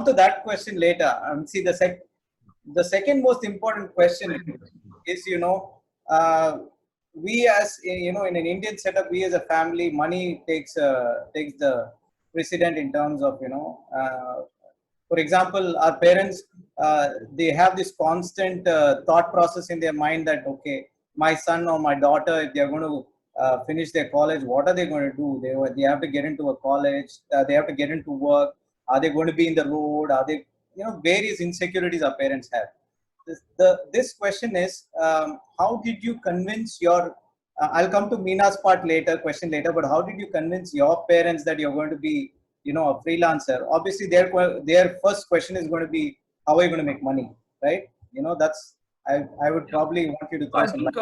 to that question later. See, the second most important question is, we as in an Indian setup, we as a family, money takes the precedent in terms of for example, our parents, they have this constant thought process in their mind that, okay, my son or my daughter, if they're going to finish their college, what are they going to do? They have to get into a college, they have to get into work. Are they going to be in the road? Are they, various insecurities our parents have. This question is, how did you convince your, I'll come to Meena's question later, but how did you convince your parents that you're going to be, a freelancer? Obviously, their first question is going to be, how are you going to make money, right? That's, I would probably want you to throw I some think,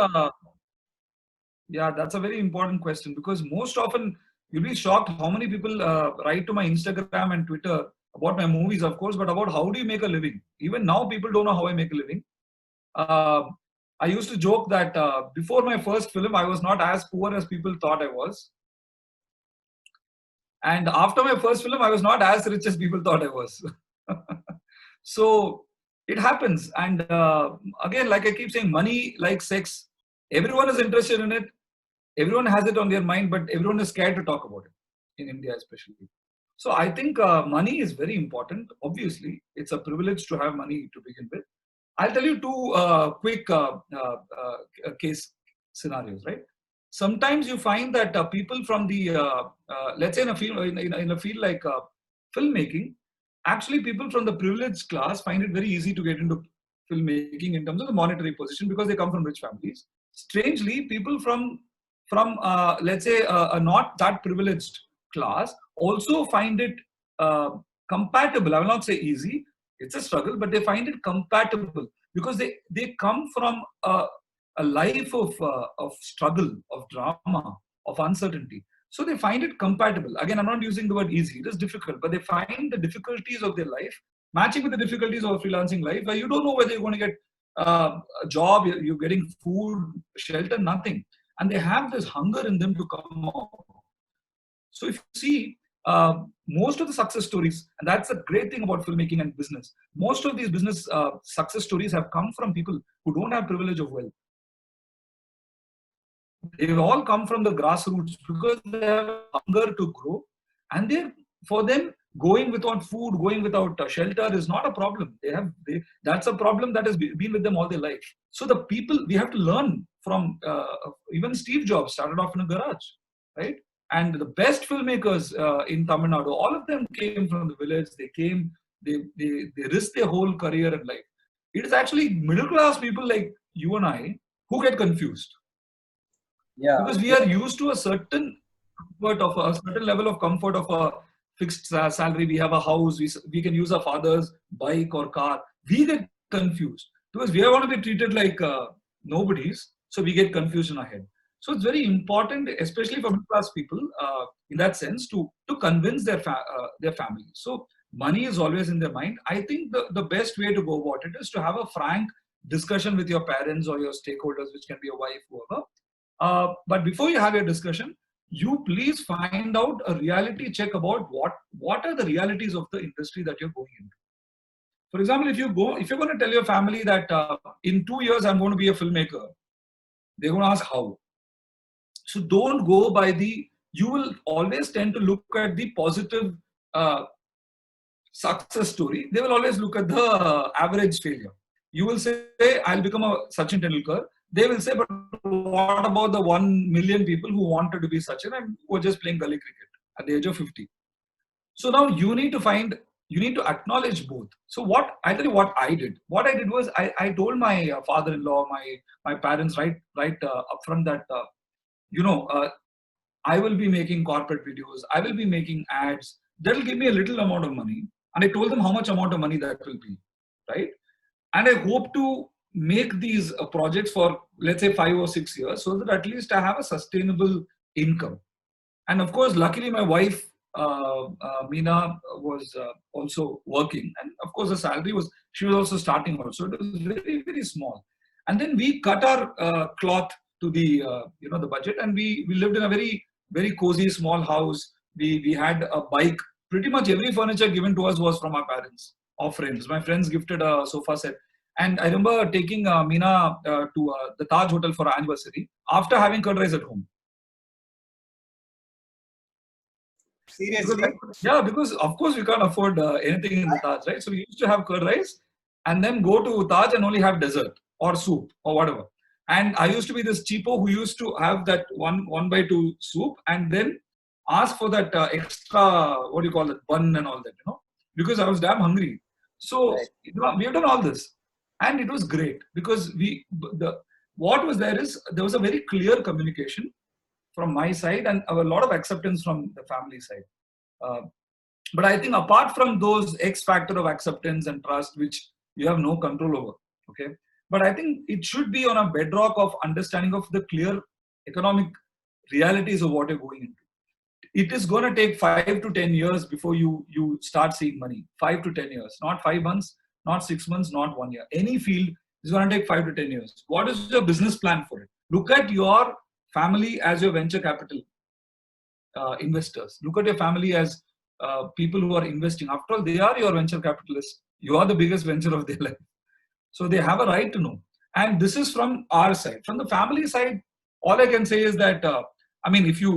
yeah, that's a very important question, because most often you'll be shocked how many people write to my Instagram and Twitter about my movies, of course, but about how do you make a living. Even now, people don't know how I make a living. I used to joke that before my first film, I was not as poor as people thought I was. And after my first film, I was not as rich as people thought I was. So it happens. And again, like I keep saying, money, like sex, everyone is interested in it. Everyone has it on their mind, but everyone is scared to talk about it, in India especially. So I think money is very important. Obviously, it's a privilege to have money to begin with. I'll tell you two quick case scenarios, right? Sometimes you find that people from the, let's say in a field, in a field like filmmaking, actually people from the privileged class find it very easy to get into filmmaking in terms of the monetary position, because they come from rich families. Strangely, people from let's say a not that privileged class also find it compatible. I will not say easy, it's a struggle, but they find it compatible because they come from a life of struggle, of drama, of uncertainty. So they find it compatible. Again, I'm not using the word easy, it is difficult, but they find the difficulties of their life matching with the difficulties of freelancing life, where you don't know whether you're going to get a job, you're getting food, shelter, nothing. And they have this hunger in them to come out. So if you see, most of the success stories, and that's a great thing about filmmaking and business, most of these business success stories have come from people who don't have privilege of wealth. They've all come from the grassroots because they have hunger to grow, and for them, going without food, going without shelter is not a problem. That's a problem that has been with them all their life. So the people, we have to learn from, even Steve Jobs started off in a garage, right? And the best filmmakers in Tamil Nadu, all of them came from the village. They risked their whole career and life. It is actually middle class people like you and I who get confused. Yeah. Because we are used to a certain level of comfort of a fixed salary. We have a house. We can use our father's bike or car. We get confused because we want to be treated like nobodies. So we get confused in our head. So it's very important, especially for middle class people, in that sense, to convince their family. So money is always in their mind. I think the best way to go about it is to have a frank discussion with your parents or your stakeholders, which can be a wife, whoever. But before you have your discussion, you please find out a reality check about what are the realities of the industry that you're going into. For example, if you're going to tell your family that in 2 years I'm going to be a filmmaker, they're going to ask how. So don't go by you will always tend to look at the positive success story. They will always look at the average failure. You will say, I'll become a Sachin Tendulkar. They will say, but what about the 1 million people who wanted to be Sachin and who were just playing gully cricket at the age of 50? So now you need to acknowledge both. So I tell you what I did. What I did was I told my father-in-law, my parents right upfront that, I will be making corporate videos. I will be making ads. That will give me a little amount of money. And I told them how much amount of money that will be, right? And I hope to make these projects for, let's say, 5 or 6 years, so that at least I have a sustainable income. And of course, luckily, my wife, Meena, was also working. And of course, the salary she was also starting also. It was very, very small. And then we cut our cloth to the, the budget. And we lived in a very, very cozy small house. We had a bike pretty much every furniture given to us was from our parents or friends. My friends gifted a sofa set. And I remember taking Meena to the Taj Hotel for our anniversary after having curd rice at home. Seriously? Because of course we can't afford anything in the Taj, right? So we used to have curd rice and then go to Taj and only have dessert or soup or whatever. And I used to be this cheapo who used to have that 1/2 soup and then ask for that extra, what do you call it, bun and all that, because I was damn hungry. So we have done all this, and it was great because what was there is there was a very clear communication from my side and a lot of acceptance from the family side. But I think apart from those X factor of acceptance and trust, which you have no control over, okay. But I think it should be on a bedrock of understanding of the clear economic realities of what you're going into. It is going to take 5 to 10 years before you start seeing money. 5 to 10 years, not 5 months, not 6 months, not 1 year. Any field is going to take 5 to 10 years. What is your business plan for it? Look at your family as your venture capital investors. Look at your family as people who are investing. After all, they are your venture capitalists. You are the biggest venture of their life. So they have a right to know. And this is from our side. From the family side, all I can say is that, if you,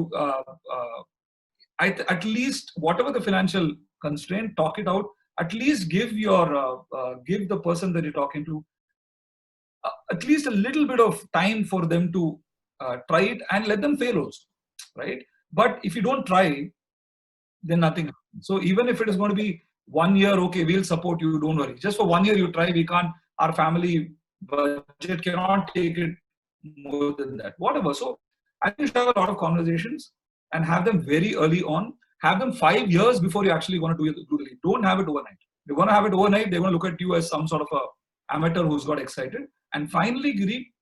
at least whatever the financial constraint, talk it out. At least give give the person that you're talking to at least a little bit of time for them to try it and let them fail also, right? But if you don't try, then nothing happens. So even if it is going to be 1 year, okay, we'll support you, don't worry. Just for 1 year you try, we can't, our family budget cannot take it more than that, whatever. So I think you should have a lot of conversations and have them very early on. Have them 5 years before you're actually going to do it. Don't have it overnight. You're going to have it overnight, they're going to look at you as some sort of a amateur who's got excited. And finally, Giri,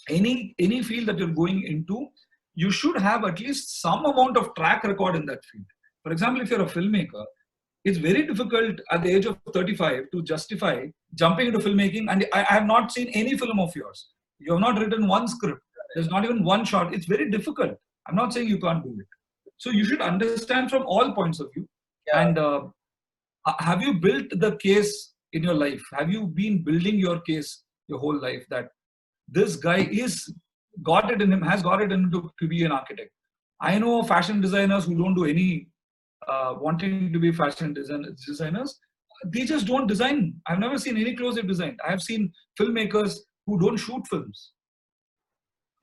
any field that you're going into, you should have at least some amount of track record in that field. For example, if you're a filmmaker, it's very difficult at the age of 35 to justify jumping into filmmaking. And I have not seen any film of yours. You have not written one script. There's not even one shot. It's very difficult. I'm not saying you can't do it. So you should understand from all points of view. Yeah. And have you built the case in your life? Have you been building your case your whole life that this guy has got it in him to be an architect? I know fashion designers who don't do any wanting to be fashion designers. They just don't design. I've never seen any clothes they've designed. I have seen filmmakers who don't shoot films.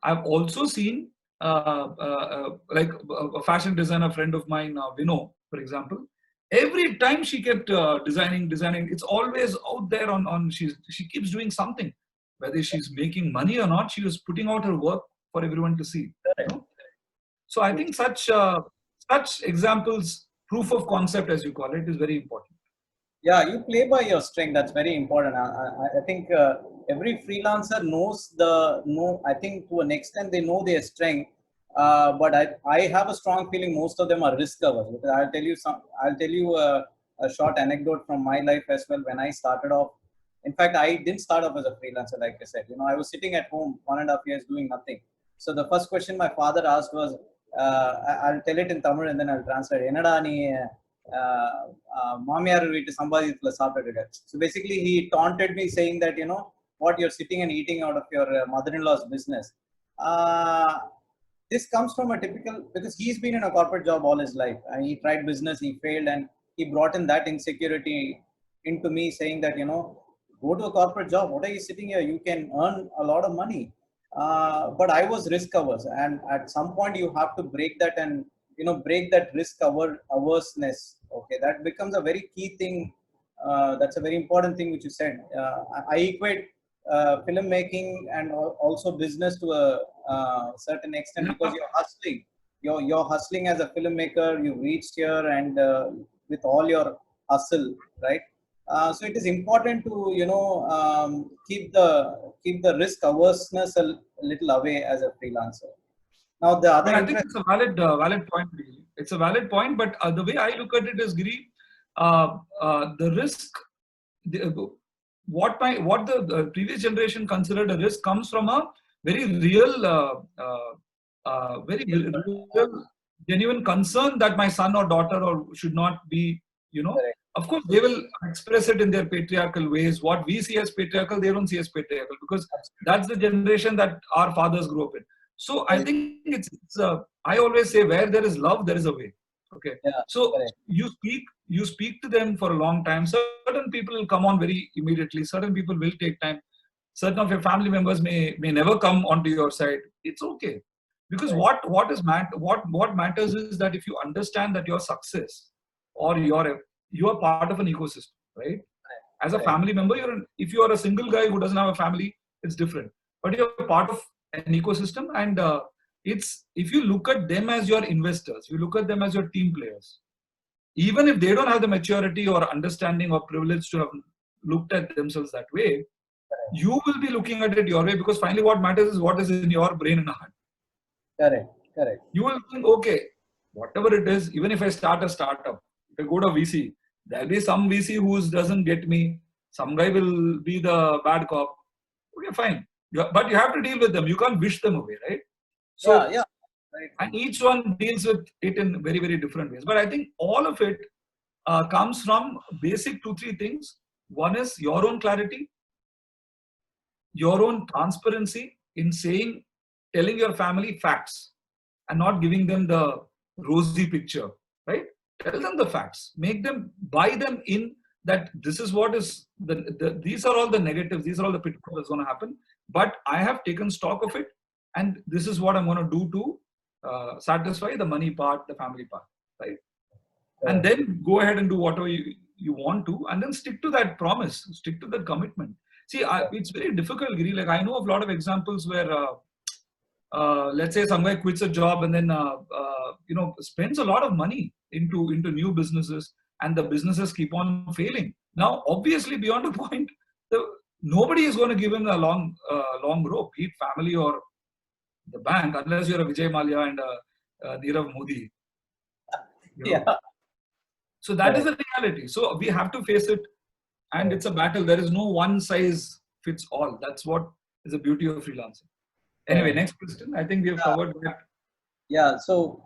I've also seen like a fashion designer friend of mine, Vino, for example. Every time she kept designing, it's always out there on she keeps doing something. Whether she's making money or not, she was putting out her work for everyone to see. You know? So I think such examples, proof of concept as you call it, is very important. Yeah, you play by your strength. That's very important. I think every freelancer knows I think to an extent they know their strength. But I have a strong feeling most of them are risk averse. Because I'll tell you a short anecdote from my life as well. When I started off, in fact, I didn't start off as a freelancer, like I said. I was sitting at home 1.5 years doing nothing. So the first question my father asked was, I'll tell it in Tamil and then I'll translate. Enada nee மாமியார் வீட்டு சம்பாதியத்துல சாப்பிட்டுட்டு. So basically he taunted me saying that, what you're sitting and eating out of your mother-in-law's business. This comes from a typical, because he's been in a corporate job all his life. He tried business, he failed, and he brought in that insecurity into me, saying that, go to a corporate job. What are you sitting here? You can earn a lot of money. But I was risk averse, and at some point you have to break that and break that risk averseness. Okay, that becomes a very key thing. That's a very important thing which you said. I equate filmmaking and also business to a certain extent, because you're hustling. You're hustling as a filmmaker. You've reached here, and with all your hustle, right? So it is important to keep the risk averseness a little away as a freelancer. Now the other, I think it's a valid point. Really. It's a valid point, but the way I look at it is, Giri, the risk, what the previous generation considered a risk comes from a very real genuine concern that my son or daughter or should not be, Correct. of course they will express it in their patriarchal ways. What we see as patriarchal, they don't see as patriarchal, because that's the generation that our fathers grew up in. So I think it's I always say, where there is love, there is a way. Okay. Yeah, So correct. you speak to them for a long time. Certain people will come on very immediately. Certain people will take time. Certain of your family members may never come onto your side. It's okay. Because Right. what matters is that if you understand that your success or you are part of an ecosystem, right? As a Right. family member, if you are a single guy who doesn't have a family, it's different. But you're part of an ecosystem, and it's if you look at them as your investors, you look at them as your team players. Even if they don't have the maturity or understanding or privilege to have looked at themselves that way, you will be looking at it your way, because finally what matters is what is in your brain and heart. Correct. Correct. You will think, okay, whatever it is, even if I start a startup, if I go to VC, there'll be some VC who doesn't get me. Some guy will be the bad cop. Okay, fine. But you have to deal with them. You can't wish them away, right? So, Yeah. Right. and each one deals with it in very, very different ways. But I think all of it comes from basic 2-3 things. One is your own clarity, your own transparency in telling your family facts and not giving them the rosy picture, right? Tell them the facts, make them buy them in that this is what is these are all the negatives, these are all the pitfalls that's going to happen. But I have taken stock of it, and this is what I'm going to do to satisfy the money part, the family part, right? And then go ahead and do whatever you want to, and then stick to that promise, stick to that commitment. See, it's very difficult, Giri. Like, I know of a lot of examples where, let's say, some guy quits a job and then, spends a lot of money into new businesses, and the businesses keep on failing. Now, obviously, beyond a point, nobody is going to give him a long rope, be it family or the bank, unless you're a Vijay Mallya and Nirav Modi. Yeah. So that is the reality. So we have to face it, and it's a battle. There is no one size fits all. That's what is the beauty of freelancing. Anyway, next question. I think we have covered that. Yeah. So